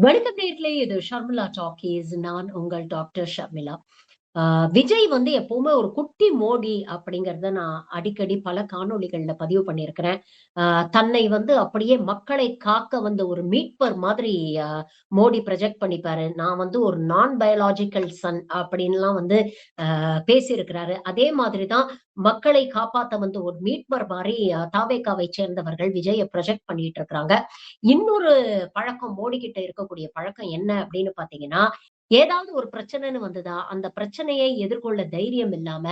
வணக்கம் நேயர்களே, இது ஷர்மிளா டாக்கீஸ். நான் உங்கள் டாக்டர் ஷர்மிளா. ஆ விஜய் வந்து எப்பவுமே ஒரு குட்டி மோடி அப்படிங்கிறத நான் அடிக்கடி பல காணொளிகள்ல பதிவு பண்ணியிருக்கிறேன். ஆ தன்னை வந்து அப்படியே மக்களை காக்க வந்த ஒரு மீட்பர் மாதிரி அ மோடி ப்ரொஜெக்ட் பண்ணிப்பாரு. நான் வந்து ஒரு நான் பயாலாஜிக்கல் சன் அப்படின்லாம் வந்து பேசியிருக்கிறாரு. அதே மாதிரி தான் மக்களை காப்பாத்த வந்த ஒரு மீட்பர் மாரி தாவேகாவை சேர்ந்தவர்கள் விஜய ப்ரொஜெக்ட் பண்ணிட்டு இருக்கிறாங்க. இன்னொரு பழக்கம் மோடி கிட்ட இருக்கக்கூடிய பழக்கம் என்ன அப்படின்னு பார்த்தீங்கன்னா, ஏதாவது ஒரு பிரச்சனைன்னு வந்ததா, அந்த பிரச்சனையை எதிர்கொள்ள தைரியம் இல்லாம,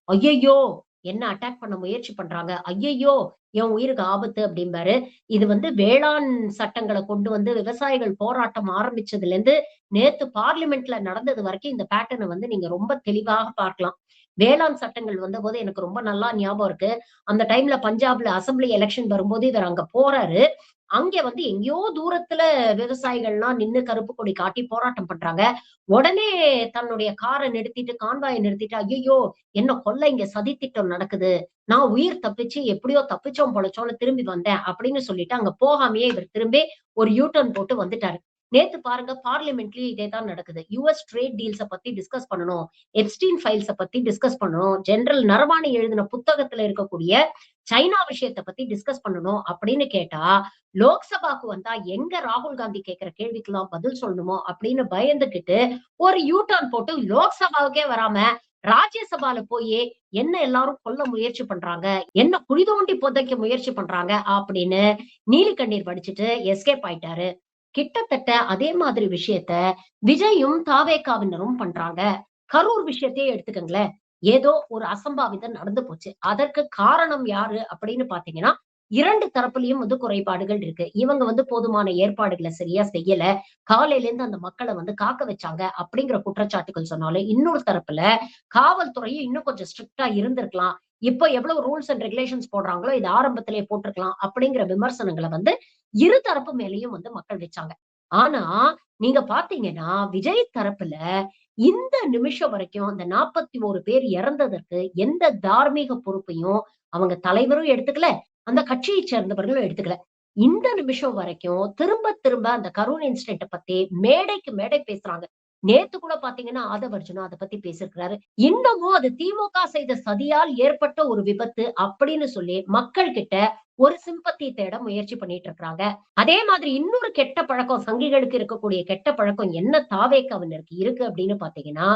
"ஐயய்யோ! என்ன அட்டாக் பண்ண முயற்சி பண்றாங்க. ஐயய்யோ! என் உயிருக்கு ஆபத்து" அப்படிம்பாரு. இது வந்து வேளாண் சட்டங்கள கொண்டு வந்து விவசாயிகள் போராட்டம் ஆரம்பிச்சதுலேருந்து, நேத்து பார்லிமென்ட்ல நடந்தது வரைக்கும் இந்த பேட்டர்ன வந்து நீங்க ரொம்ப தெளிவாக பார்க்கலாம். வேளாண் சட்டங்கள் வந்தபோது எனக்கு ரொம்ப நல்லா ஞாபகம் இருக்கு. அந்த டைம்ல பஞ்சாப்ல அசெம்பிளி எலக்ஷன் வரும்போது இவர் அங்க போறாரு. அங்க வந்து எங்கேயோ தூரத்துல விவசாயிகள்லாம் நின்னு கருப்பு கொடி காட்டி போராட்டம் பண்றாங்க. உடனே தன்னுடைய கார நிறுத்திட்டு, கான்வாய நிறுத்திட்டு, "ஐயய்யோ! என்ன கொல்ல இங்க சதித்திட்டம் நடக்குது. நான் உயிர் தப்பிச்சு எப்படியோ தப்பிச்சோம் பொழச்சோம்ன்னு திரும்பி வந்தேன்." அப்படின்னு சொல்லிட்டு அங்க போகாமயே இவர் திரும்பி ஒரு யூ டர்ன் போட்டு வந்துட்டாரு. நேத்து பாருங்க பார்லிமென்ட்லயும் இதே தான் நடக்குது. யுஎஸ் ட்ரேட் டீல்ஸ பத்தி டிஸ்கஸ் பண்ணணும். எப்ஸ்டீன் ஃபைல்ஸ பத்தி டிஸ்கஸ் பண்ணணும். ஜெனரல் நரவானே எழுதின புத்தகத்துல இருக்கக்கூடிய சைனா விஷயத்த பத்தி டிஸ்கஸ் பண்ணணும் அப்படின்னு கேட்டா, லோக்சபாக்கு வந்தா எங்க ராகுல் காந்தி கேட்கிற கேள்விக்கெல்லாம் பதில் சொல்லணுமோ அப்படின்னு பயந்துகிட்டு ஒரு யூ டர்ன் போட்டு லோக்சபாவுக்கே வராம ராஜ்யசபால போயி என்ன எல்லாரும் கொல்ல முயற்சி பண்றாங்க, என்ன குழி தோண்டி புதைக்க முயற்சி பண்றாங்க அப்படின்னு நீலி கண்ணீர் வடிச்சுட்டு எஸ்கேப் ஆயிட்டாரு. கிட்டத்தட்ட அதே மாதிரி விஷயத்த விஜயும் தாவேகாவினரும் பண்றாங்க. கரூர் விஷயத்தையே எடுத்துக்கங்களேன். ஏதோ ஒரு அசம்பாவிதம் நடந்து போச்சு. அதற்கு காரணம் யாரு அப்படின்னு பார்த்தீங்கன்னா, 2 தரப்புலயும் வந்து குறைபாடுகள் இருக்கு. இவங்க வந்து போதுமான ஏற்பாடுகள சரியா செய்யல. காலையிலேருந்து அந்த மக்கள வந்து காக்க வச்சாங்க அப்படிங்கிற குற்றச்சாட்டுகள் சொன்னாலும், இன்னொரு தரப்புல காவல்துறையும் இன்னும் கொஞ்சம் ஸ்ட்ரிக்ட்டா இருந்திருக்கலாம். இப்ப எவ்வளவு ரூல்ஸ் அண்ட் ரெகுலேஷன்ஸ் போடுறாங்களோ, இத ஆரம்பத்திலேயே போட்டுருக்கலாம் அப்படிங்கிற விமர்சனங்கள வந்து இரு தரப்பு மேலயும் வந்து மக்கள் வச்சாங்க. ஆனா, நீங்க பார்த்தீங்கன்னா, விஜய் தரப்புல இந்த நிமிஷம் வரைக்கும் அந்த 41 பேர் இறந்ததற்கு எந்த தார்மீக பொறுப்பையும் அவங்க தலைவரும் எடுத்துக்கல. அந்த கட்சியைச் சேர்ந்தவர்களும் எடுத்துக்கல. இந்த நிமிஷம் வரைக்கும் திரும்ப திரும்ப அந்த கரூர் இன்சிடென்ட்ட பத்தி மேடைக்கு மேடை பேசுறாங்க. நேத்து கூட பார்த்தீங்கன்னா, ஆதவ் அர்ஜுனா அத பத்தி பேசியிருக்கிறாரு. இன்னமும் அது திமுக செய்த சதியால் ஏற்பட்ட ஒரு விபத்து அப்படின்னு சொல்லி மக்கள் கிட்ட ஒரு சிம்பத்தி தேட முயற்சி பண்ணிட்டு இருக்காங்க. அதே மாதிரி இன்னொரு கெட்ட பழக்கம் சங்கிகளுக்கு இருக்கக்கூடிய கெட்ட பழக்கம் என்ன தாவேக்காவினருக்கு இருக்கு அப்படின்னு பார்த்தீங்கன்னா,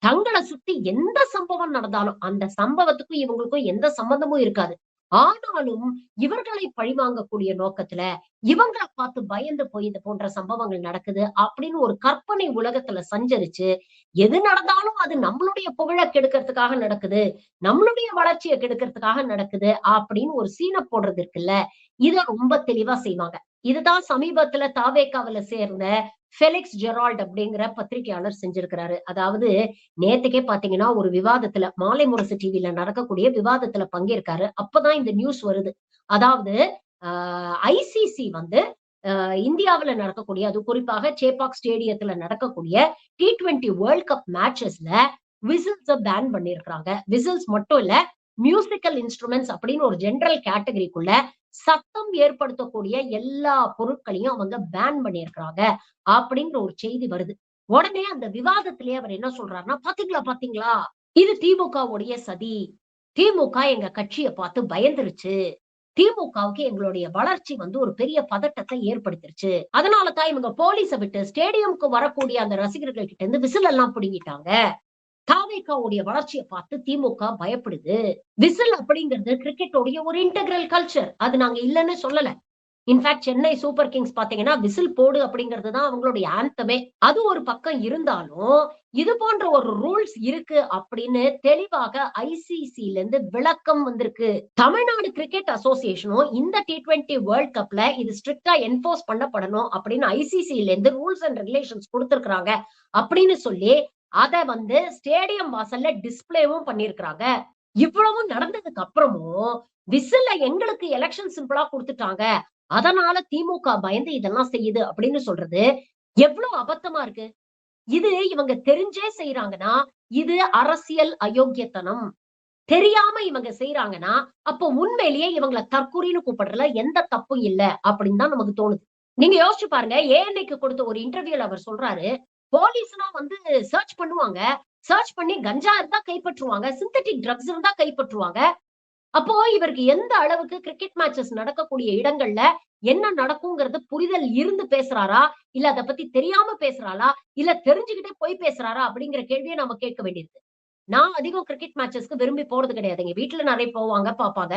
தங்கள சுத்தி எந்த சம்பவம் நடந்தாலும், அந்த சம்பவத்துக்கும் இவங்களுக்கும் எந்த சம்பந்தமும் இருக்காது. ஆனாலும் இவர்களை பழிவாங்கக்கூடிய நோக்கத்துல, இவங்கள பார்த்து பயந்து போய் இது போன்ற சம்பவங்கள் நடக்குது அப்படின்னு ஒரு கற்பனை உலகத்துல சஞ்சரிச்சு, எது நடந்தாலும் அது நம்மளுடைய புகழ கெடுக்கிறதுக்காக நடக்குது. நம்மளுடைய வளர்ச்சிய கெடுக்கிறதுக்காக நடக்குது அப்படின்னு ஒரு சீன போடுறது இருக்குல்ல, இத ரொம்ப தெளிவா செய்வாங்க. இதுதான் சமீபத்துல தாவேகாவுல சேர்ந்த ஃபெலிக்ஸ் ஜெரால்ட் அப்படிங்கிற பத்திரிகையாளர் செஞ்சிருக்கிறாரு. அதாவது நேத்துக்கே பாத்தீங்கன்னா, ஒரு விவாதத்துல மாலை முரசு டிவில நடக்கக்கூடிய விவாதத்துல பங்கேற்காரு. அப்பதான் இந்த நியூஸ் வருது. அதாவது அ ஐசிசி வந்து இந்தியாவுல நடக்கக்கூடிய அது குறிப்பாக சேப்பாக் ஸ்டேடியத்துல நடக்கக்கூடிய T20 வேர்ல்ட் கப் மேட்சஸ்ல விசில்ஸ பேன் பண்ணியிருக்கிறாங்க. விசில்ஸ் மட்டும் இல்ல, மியூசிக்கல் இன்ஸ்ட்ருமெண்ட்ஸ் அப்படின்னு ஒரு ஜெனரல் கேட்டகரிக்குள்ள சத்தம் ஏற்படுத்தக்கூடிய எல்லா பொருட்களையும் அவங்க பேன் பண்ணியிருக்கிறாங்க. அப்படிங்கிற ஒரு செய்தி வருது. உடனே அந்த விவாதத்திலேயே அவர் என்ன சொல்றாருன்னா, "பாத்தீங்களா, பாத்தீங்களா? இது திமுகவுடைய சதி. திமுக எங்க கட்சிய பார்த்து பயந்துருச்சு. திமுகவுக்கு எங்களுடைய வளர்ச்சி வந்து ஒரு பெரிய பதட்டத்தை ஏற்படுத்திருச்சு. அதனால தான் இவங்க போலீஸ விட்டு ஸ்டேடியம்க்கு வரக்கூடிய அந்த ரசிகர்கள் கிட்ட இருந்து விசில் எல்லாம் புடுங்கிட்டாங்க. தாவேகாவுடைய வளர்ச்சிய பார்த்து திமுக பயப்படுது. விசில் அப்படிங்கிறது கிரிக்கெட்டோடைய ஒரு இன்டெக்ரல் கல்ச்சர். அது நாங்க இல்லன்னு சொல்லல. இன்ஃபாக்ட் சென்னை சூப்பர் கிங்ஸ் பாத்தீங்கன்னா, விசில் போடு அப்படிங்கிறது தான் அவங்களுடைய ஆந்தமே. அது ஒரு பக்கம் இருந்தாலும், இது போன்ற ஒரு ரூல்ஸ் இருக்கு அப்படின்னு தெளிவாக ஐசிசில இருந்து விளக்கம் வந்திருக்கு. தமிழ்நாடு கிரிக்கெட் அசோசியேஷனும் இந்த T20 வேர்ல்ட் கப்ல இது ஸ்ட்ரிக்ட்டா என்ஃபோர்ஸ் பண்ணப்படணும் அப்படின்னு ஐசிசில இருந்து ரூல்ஸ் அண்ட் ரெகுலேஷன்ஸ் குடுத்திருக்காங்க அப்படின்னு சொல்லி, அத வந்து ஸ்டேடியம் வாசல்ல டிஸ்ப்ளேவும் பண்ணியிருக்கிறாங்க. இவ்வளவும் நடந்ததுக்கு அப்புறமும், விசில எங்களுக்கு எலக்ஷன் சிம்பிளா குடுத்துட்டாங்க. அதனால திமுக பயந்து இதெல்லாம் செய்யுது அப்படின்னு சொல்றது எவ்வளவு அபத்தமா இருக்கு. இது இவங்க தெரிஞ்சே செய்றாங்கன்னா, இது அரசியல் அயோக்கியத்தனம். தெரியாம இவங்க செய்றாங்கன்னா, அப்போ உண்மையிலேயே இவங்கள தற்குறின்னு கூப்பிடுறதுல எந்த தப்பும் இல்ல அப்படின்னு தான் நமக்கு தோணுது. நீங்க யோசிச்சு பாருங்க. ஏஎன்ஐக்கு கொடுத்த ஒரு இன்டர்வியூல அவர் சொல்றாரு, போலீஸ்னா வந்து சர்ச் பண்ணுவாங்க. சர்ச் பண்ணி கஞ்சா இருந்தா கைப்பற்றுவாங்க. சிந்தெடிக் ட்ரக்ஸ் இருந்தா கைப்பற்றுவாங்க. அப்போ இவருக்கு எந்த அளவுக்கு கிரிக்கெட் மேட்சஸ் நடக்கக்கூடிய இடங்கள்ல என்ன நடக்குங்கிறது புரிதல் இருந்து பேசுறாரா? இல்ல அத பத்தி தெரியாம பேசுறாளா? இல்ல தெரிஞ்சுகிட்டே போய் பேசுறாரா? அப்படிங்கிற கேள்விய நம்ம கேட்க வேண்டியிருக்கு. நான் அதிகம் கிரிக்கெட் மேட்சஸ்க்கு விரும்பி போறது கிடையாதுங்க. வீட்ல நெறைய போவாங்க, பாப்பாங்க.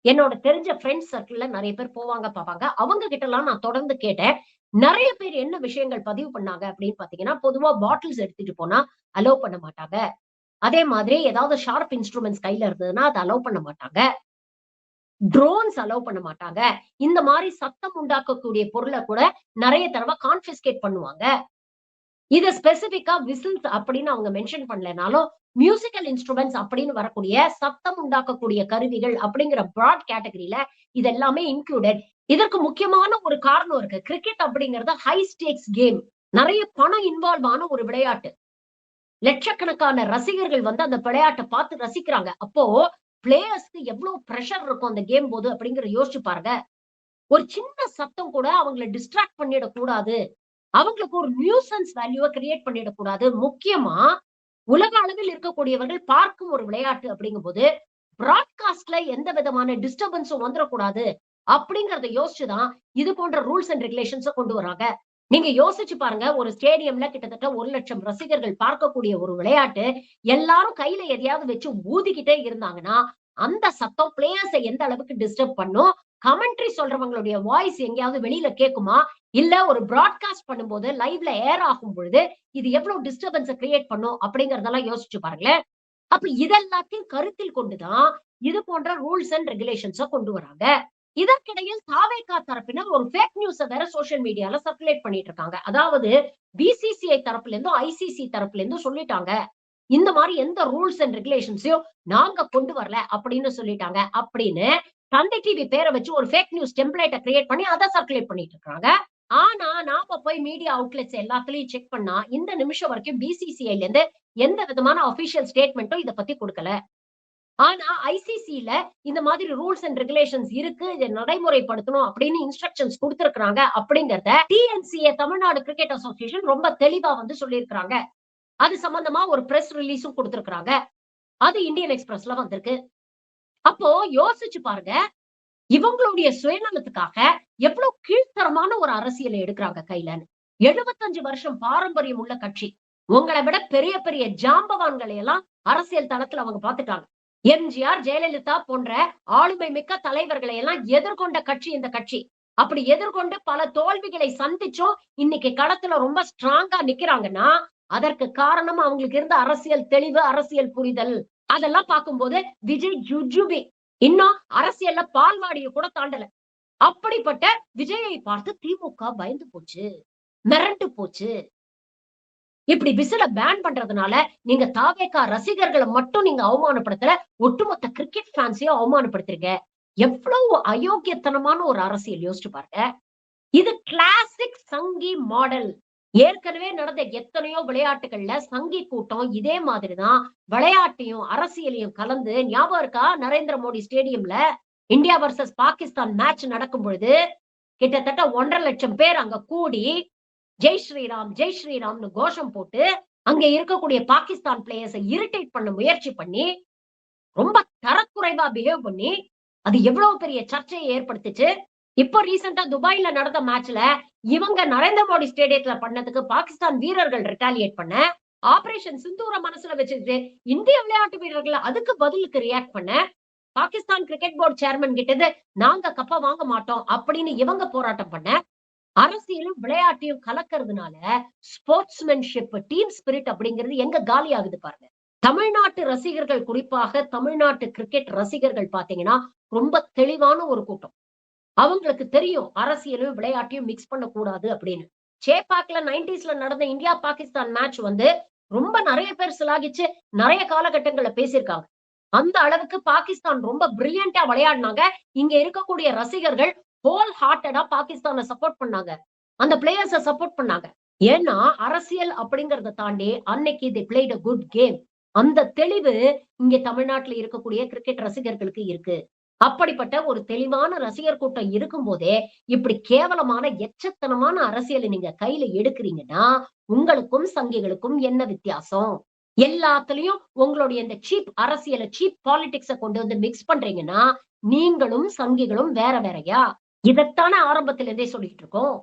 என்னோட தெரிஞ்ச ஃப்ரெண்ட்ஸ் சர்க்கிள்ல நெறைய பேர் போவாங்க, பாப்பாங்க. அவங்க கிட்டலாம் நான் தொடர்ந்து கேட்டேன். நெறைய பேர் என்ன விஷயங்கள் பதிவு பண்ணாங்க அப்படின்னு பார்த்தீங்கன்னா, பொதுவா பாட்டில்ஸ் எடுத்துட்டு போனா அலோவ் பண்ண மாட்டாங்க. அதே மாதிரி ஏதாவது ஷார்ப் இன்ஸ்ட்ருமெண்ட்ஸ் கையில இருந்ததுன்னா, அத அலோவ் பண்ண மாட்டாங்க. ட்ரோன்ஸ் அலோவ் பண்ண மாட்டாங்க. இந்த மாரி சத்தம் உண்டாக்கக்கூடிய பொருள கூட நெறைய தடவ கான்ஃபிஸ்கேட் பண்ணுவாங்க. இத ஸ்பெசிஃபிக்கா விசில்ஸ் அப்படின்னு அவங்க மென்ஷன் பண்ணலனாலும், மியூசிக்கல் இன்ஸ்ட்ருமெண்ட்ஸ் அப்படின்னு வரக்கூடிய சத்தம் உண்டாக்கக்கூடிய கருவிகள் அப்படிங்கிற பிராட் கேட்டகரில இது எல்லாமே இன்க்ளூடட். இதற்கு முக்கியமான ஒரு காரணம் இருக்கு. கிரிக்கெட் அப்படிங்கிறது ஹை ஸ்டேக்ஸ் கேம். நெறைய பணம் இன்வால்வ் ஆன ஒரு விளையாட்டு. லட்சக்கணக்கான ரசிகர்கள் வந்து அந்த விளையாட்ட பார்த்து ரசிக்கிறாங்க. அப்போ பிளேயர்ஸ்க்கு எவ்வளவு பிரஷர் இருக்கும் அந்த கேம் போது அப்படிங்கிறத யோசிச்சு பாருங்க. ஒரு சின்ன சத்தம் கூட அவங்கள டிஸ்ட்ராக்ட் பண்ணிடக் கூடாது. அவங்களுக்கு ஒரு நியூசன்ஸ் வேல்யூவ கிரியேட் பண்ணிடக் கூடாது. முக்கியமா உலக அளவில் இருக்கக்கூடியவர்கள் பார்க்கும் ஒரு விளையாட்டு அப்படிங்கும்போது, பிராட்காஸ்ட்ல எந்த விதமான டிஸ்டர்பன்ஸும் வந்துரக்கூடாது. அப்படிங்கிறத யோசிச்சு தான் இது போன்ற ரூல்ஸ் அண்ட் ரெகுலேஷன்ஸ கொண்டு வராங்க. நீங்க யோசிச்சு பாருங்க. ஒரு ஸ்டேடியம்ல கிட்டத்தட்ட 1,00,000 ரசிகர்கள் பார்க்கக்கூடிய ஒரு விளையாட்டு, எல்லாரும் கையில எதையாவது வச்சு ஊதிக்கிட்டே இருந்தாங்கன்னா, அந்த சத்தம் பிளேயர்ஸ எந்த அளவுக்கு டிஸ்டர்ப் பண்ணும்? கமெண்ட்ரி சொல்றவங்களுடைய வாய்ஸ் எங்கேயாவது வெளியில கேட்குமா? இல்ல ஒரு பிராட்காஸ்ட் பண்ணும்போது லைவ்ல ஏர் ஆகும் பொழுது, இது எவ்வளவு டிஸ்டர்பன்ஸ கிரியேட் பண்ணும்? அப்படிங்கிறதெல்லாம் யோசிச்சு பாருங்களேன். அப்ப இதெல்லாத்தையும் கருத்தில் கொண்டு தான், இது போன்ற ரூல்ஸ் அண்ட் ரெகுலேஷன்ஸ கொண்டு வராங்க. இதற்கிடையில் தாவேகா தரப்பினர் ஒரு ஃபேக் நியூஸ வேற சோசியல் மீடியால சர்க்குலேட் பண்ணிட்டு இருக்காங்க. அதாவது பிசிசிஐ தரப்புல இருந்தும், ஐசிசி தரப்புல இருந்தும் சொல்லிட்டாங்க. இந்த மாரி எந்த ரூல்ஸ் அண்ட் ரெகுலேஷன்ஸையும் நாங்க கொண்டு வரல அப்படின்னு சொல்லிட்டாங்க. அப்படின்னு தந்தை டிவி பேர வச்சு ஒரு ஃபேக் நியூஸ் டெம்ப்ளேட்ட கிரியேட் பண்ணி அத சர்க்குலேட் பண்ணிட்டு இருக்காங்க. ஆனா நாம போய் மீடியா அவுட்லெட்ஸ் எல்லாத்துலயும் செக் பண்ணா, இந்த நிமிஷம் வரைக்கும் பிசிசிஐல இருந்து எந்த விதமான ஆபிஷியல் ஸ்டேட்மென்ட்டும் இத பத்தி குடுக்கல. ஆனா, ஐசிசில இந்த மாதிரி ரூல்ஸ் அண்ட் ரெகுலேஷன்ஸ் இருக்கு. இத நடைமுறைப்படுத்தணும் அப்படின்னு இன்ஸ்ட்ரக்ஷன்ஸ் குடுத்திருக்காங்க அப்படிங்கிறத டிஎன்சிஏ தமிழ்நாடு கிரிக்கெட் அசோசியேஷன் ரொம்ப தெளிவா வந்து சொல்லியிருக்காங்க. அது சம்பந்தமா ஒரு பிரஸ் ரிலீஸும் குடுத்திருக்காங்க. அது இந்தியன் எக்ஸ்பிரஸ்ல வந்திருக்கு. அப்போ யோசிச்சு பாருங்க. இவங்களுடைய சுயநலத்துக்காக எவ்வளவு கீழ்த்தரமான ஒரு அரசியல எடுக்குறாங்க கையிலன்னு. 75 வருஷம் பாரம்பரியம் உள்ள கட்சி. உங்கள விட பெரிய பெரிய ஜாம்பவான்களை எல்லாம் அரசியல் தளத்துல அவங்க பாத்துட்டாங்க. எம்ஜிஆர், ஜெயலலிதா போன்ற ஆளுமை மிக்க தலைவர்களை எல்லாம் எதிர்கொண்ட கட்சி இந்த கட்சி. அப்படி எதிர்கொண்டு பல தோல்விகளை சந்திச்சும் இன்னைக்கு களத்துல ரொம்ப ஸ்ட்ராங்கா நிக்கிறாங்கன்னா, அதற்கு காரணம் அவங்களுக்கு இருந்த அரசியல் தெளிவு, அரசியல் புரிதல். அதெல்லாம் பார்க்கும்போது விஜய் ஜுஜுபி. இன்னும் அரசியல்ல பால்வாடிய கூட தாண்டல. அப்படிப்பட்ட விஜயை பார்த்து திமுக பயந்து போச்சு. மிரண்டு போச்சு. இப்படி விசில பேன் பண்றதுனால, நீங்க தாவேகா ரசிகர்கள மட்டும் நீங்க அவமானப்படுத்தல. ஒட்டுமொத்த கிரிக்கெட் ஃபேன்ஸையும் அவமானப்படுத்துறீங்க. எவ்வளவு அயோக்கியத்தனமான ஒரு அரசியல் யோசிச்சு பாருங்க. இது கிளாசிக் சங்கி மாடல். ஏற்கனவே நடந்த எத்தனையோ விளையாட்டுகள்ல சங்கி கூட்டம் இதே மாதிரி தான் விளையாட்டையும், அரசியலையும் கலந்து ஞாபகம் இருக்கா? நரேந்திர மோடி ஸ்டேடியம்ல இந்தியா வெர்சஸ் பாகிஸ்தான் மேட்ச் நடக்கும் பொழுது, கிட்டத்தட்ட 1,50,000 பேர் அங்க கூடி ஜெய் ஸ்ரீராம், ஜெய் ஸ்ரீராம்னு கோஷம் போட்டு, அங்க இருக்கக்கூடிய பாகிஸ்தான் பிளேயர்ஸ இரிட்டேட் பண்ண முயற்சி பண்ணி, ரொம்ப தரக்குறைவா பிஹேவ் பண்ணி, அது எவ்வளவு பெரிய சர்ச்சையை ஏற்படுத்துச்சு. இப்போ ரீசென்ட்டா துபாய்ல நடந்த மேட்ச்ல, இவங்க நரேந்திர மோடி ஸ்டேடியத்துல பண்ணதுக்கு பாகிஸ்தான் வீரர்கள் ரிட்டாலியேட் பண்ண, ஆபரேஷன் சிந்தூர மனசுல வச்சுக்கிட்டு, இந்திய விளையாட்டு வீரர்கள் அதுக்கு பதிலுக்கு ரியாக்ட் பண்ண, பாகிஸ்தான் கிரிக்கெட் போர்ட் சேர்மன் கிட்ட இருந்து நாங்க கப்ப வாங்க மாட்டோம் அப்படின்னு இவங்க போராட்டம் பண்ண, அரசியலும் விளையாட்டையும் கலக்கறதுனால ஸ்போர்ட்ஸ்மேன்ஷிப், டீம் ஸ்பிரிட் அப்படிங்கிறது எங்க காலி ஆகுது பாருங்க. தமிழ்நாட்டு ரசிகர்கள் குறிப்பாக தமிழ்நாட்டு கிரிக்கெட் ரசிகர்கள் பாத்தீங்கன்னா, ரொம்ப தெளிவான ஒரு கூட்டம். அவங்களுக்கு தெரியும் அரசியலும் விளையாட்டையும் மிக்ஸ் பண்ணக்கூடாது அப்படின்னு. சேப்பாக்ல 90ஸ்ல நடந்த இந்தியா பாகிஸ்தான் மேட்ச் வந்து ரொம்ப நெறைய பேர் சிலாகிச்சு நெறைய காலகட்டங்கள்ல பேசியிருக்காங்க. அந்த அளவுக்கு பாகிஸ்தான் ரொம்ப பிரில்லியன்ட்டா விளையாடுனாங்க. இங்க இருக்கக்கூடிய ரசிகர்கள் ஹோல் ஹார்ட்டடா பாகிஸ்தான சப்போர்ட் பண்ணாங்க. அந்த பிளேயர்ஸ சப்போர்ட் பண்ணாங்க. ஏன்னா, அரசியல் அப்படிங்கிறத தாண்டி அன்னைக்கு they played a good game. அந்த தெளிவு இங்க தமிழ்நாட்டுல இருக்கக்கூடிய கிரிக்கெட் ரசிகர்களுக்கு இருக்கு. அப்படிப்பட்ட ஒரு தெளிவான ரசிகர் கூட்டம் இருக்கும் போதே, இப்படி கேவலமான எச்சத்தனமான அரசியல நீங்க கையில எடுக்குறீங்கன்னா, உங்களுக்கும் சங்கிகளுக்கும் என்ன வித்தியாசம்? எல்லாத்துலயும் உங்களுடைய இந்த சீப் அரசியல, சீப் பாலிடிக்ஸ கொண்டு வந்து மிக்ஸ் பண்றீங்கன்னா, நீங்களும் சங்கிகளும் வேற வேறயா? இதத்தானே ஆரம்பத்துல இருந்தே சொல்லிட்டு இருக்கோம்.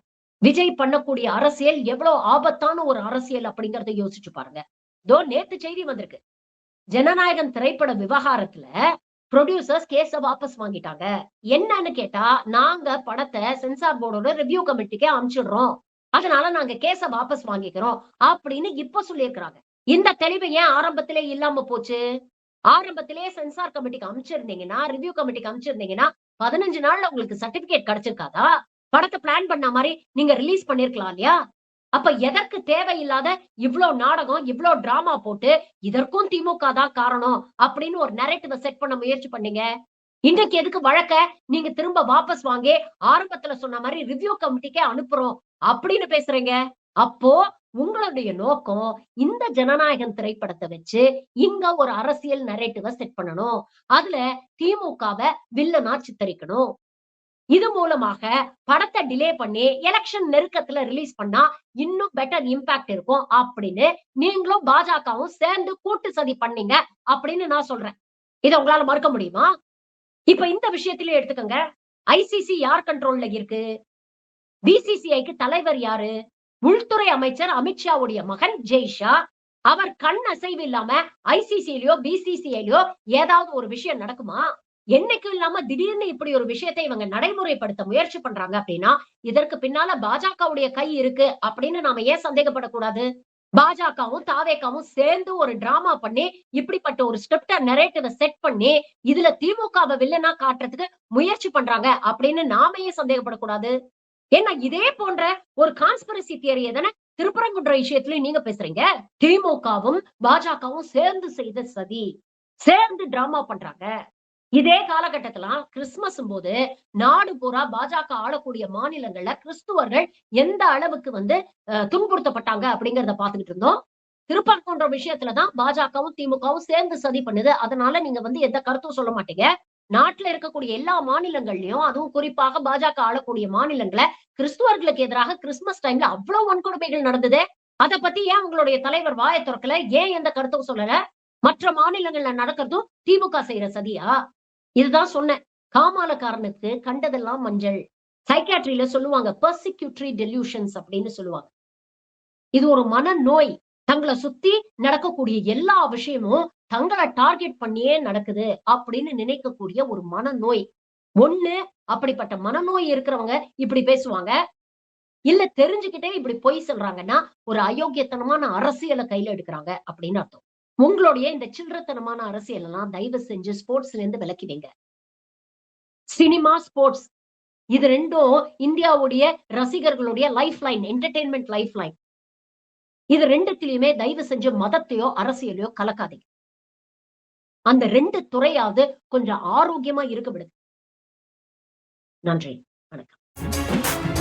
விஜய் பண்ணக்கூடிய அரசியல் எவ்வளவு ஆபத்தான ஒரு அரசியல் அப்படிங்கிறத யோசிச்சு பாருங்க. இதோ நேத்து செய்தி வந்திருக்கு. ஜனநாயகன் திரைப்பட விவகாரத்துல புரொடியூசர்ஸ் கேஸ வாபஸ் வாங்கிட்டாங்க. என்னன்னு கேட்டா, நாங்க படத்த சென்சார் போர்டோட ரிவ்யூ கமிட்டிக்கு அனுப்பிச்சுடுறோம். அதனால நாங்க கேஸ வாபஸ் வாங்கிக்கிறோம் அப்படின்னு இப்ப சொல்லியிருக்கிறாங்க. இந்த தெளிவு ஏன் ஆரம்பத்திலே இல்லாம போச்சு? ஆரம்பத்திலேயே சென்சார் கமிட்டிக்கு அனுப்பிச்சிருந்தீங்கன்னா, ரிவ்யூ கமிட்டிக்கு அனுப்பிச்சிருந்தீங்கன்னா, 15 நாள்ல உங்களுக்கு சர்டிபிகேட் கிடைச்சிருக்காதா? படத்த பிளான் பண்ண மாரி நீங்க ரிலீஸ் பண்ணியிருக்கலாம் இல்லையா? அப்ப எதற்கு தேவையில்லாத இவ்ளோ நாடகம், இவ்ளோ டிராமா போட்டு, இதற்கும் திமுக தான் காரணம் அப்படின்னு ஒரு நரேட்டிவ செட் பண்ண முயற்சி பண்ணீங்க. இன்னைக்கு எதுக்கு வழக்க நீங்க திரும்ப வாபஸ் வாங்கி, ஆரம்பத்துல சொன்ன மாரி ரிவ்யூ கமிட்டிக்கே அனுப்புறோம் அப்படின்னு பேசுறீங்க? அப்போ உங்களுடைய நோக்கம் இந்த ஜனநாயகன் திரைப்படத்த வச்சு, இங்க ஒரு அரசியல் நரேட்டிவ செட் பண்ணணும். அதுல திமுகவ வில்லனா சித்தரிக்கணும். இது மூலமாக படத்த டிலே பண்ணி எலக்ஷன் நெருக்கத்துல ரிலீஸ் பண்ணா இன்னும் பெட்டர் இம்பாக்ட் இருக்கும் அப்படின்னு நீங்களும் பாஜகவும் சேர்ந்து கூட்டு சதி பண்ணீங்க அப்படின்னு நான் சொல்றேன். இத உங்களால மறுக்க முடியுமா? இப்ப இந்த விஷயத்திலே எடுத்துக்கங்க. ஐசிசி யார் கண்ட்ரோல்ல இருக்கு? பிசிசிஐக்கு தலைவர் யாரு? உள்துறை அமைச்சர் அமித்ஷாவுடைய மகன் ஜெய்ஷா. அவர் கண் அசைவு இல்லாம ஐசிசிலயோ, பிசிசிஐலயோ ஏதாவது ஒரு விஷயம் நடக்குமா? என்னைக்கும் இல்லாம திடீர்னு இப்படி ஒரு விஷயத்தை இவங்க நடைமுறைப்படுத்த முயற்சி பண்றாங்க அப்படின்னா, இதற்கு பின்னால பாஜகவுடைய கை இருக்கு அப்படின்னு நாம ஏன் சந்தேகப்படக்கூடாது? பாஜகவும், தாவேகாவும் சேர்ந்து ஒரு டிராமா பண்ணி, இப்படிப்பட்ட ஒரு ஸ்கிரிப்ட நரேட்டிவ செட் பண்ணி, இதுல திமுகவ வில்லனா காட்டுறதுக்கு முயற்சி பண்றாங்க அப்படின்னு நாம ஏன் சந்தேகப்படக்கூடாது? ஏன்னா இதே போன்ற ஒரு கான்ஸ்பிரசி தியரிய தானே திருப்பரங்குன்ற விஷயத்திலயும் நீங்க பேசுறீங்க. திமுகவும், பாஜகவும் சேர்ந்து செய்த சதி. சேர்ந்து டிராமா பண்றாங்க. இதே காலகட்டத்திலாம் கிறிஸ்துமஸும் போது நாடு பூரா பாஜக ஆளக்கூடிய மாநிலங்கள்ல கிறிஸ்துவர்கள் எந்த அளவுக்கு வந்து துன்புறுத்தப்பட்டாங்க அப்படிங்கிறத பார்த்துக்கிட்டு இருந்தோம். திருப்பரங்குன்ற விஷயத்துல தான் பாஜகவும், திமுகவும் சேர்ந்து சதி பண்ணுது. அதனால நீங்க வந்து எந்த கருத்தும் சொல்ல மாட்டீங்க. நாட்டுல இருக்கக்கூடிய எல்லா மாநிலங்கள்லயும், அதுவும் குறிப்பாக பாஜக ஆளக்கூடிய மாநிலங்கள்ல கிறிஸ்துவர்களுக்கு எதிராக கிறிஸ்துமஸ் டைம்ல அவ்வளவு வன்கொடுமைகள் நடந்ததே. அத பத்தி ஏன் உங்களுடைய தலைவர் வாய தொறக்கல? ஏன் எந்த கருத்தும் சொல்லல? மற்ற மாநிலங்கள்ல நடக்கிறதும் திமுக செய்யற சதியா? இதுதான் சொன்னேன். காமாலக்காரனுக்கு கண்டதெல்லாம் மஞ்சள். சைக்கியாட்ரில சொல்லுவாங்க. பெர்சிக்யூட்டரி டெல்யூஷன்ஸ் அப்படின்னு சொல்லுவாங்க. இது ஒரு மனநோய். தங்கள சுத்தி நடக்கக்கூடிய எல்லா விஷயமும் தங்கள டார்கெட் பண்ணியே நடக்குது அப்படின்னு நினைக்கக்கூடிய ஒரு மனநோய். ஒண்ணு அப்படிப்பட்ட மனநோய் இருக்கிறவங்க இப்படி பேசுவாங்க. இல்ல தெரிஞ்சுக்கிட்டே இப்படி பொய் சொல்றாங்கன்னா, ஒரு அயோக்கியத்தனமான அரசியல கையில எடுக்குறாங்க அப்படின்னு அர்த்தம். உங்களுடைய இந்த சில்லறத்தனமான அரசியல் எல்லாம் தயவு செஞ்சு ஸ்போர்ட்ஸ்ல இருந்து விலக்கி வைங்க. சினிமா, ஸ்போர்ட்ஸ் இது 2ம் இந்தியாவுடைய ரசிகர்களுடைய life line, entertainment life line. இது 2த்துலயுமே தயவு செஞ்சு மதத்தையோ, அரசியலையோ கலக்காதீங்க. அந்த 2 துறையாவது கொஞ்சம் ஆரோக்கியமா இருக்க விடுங்க. நன்றி. வணக்கம்.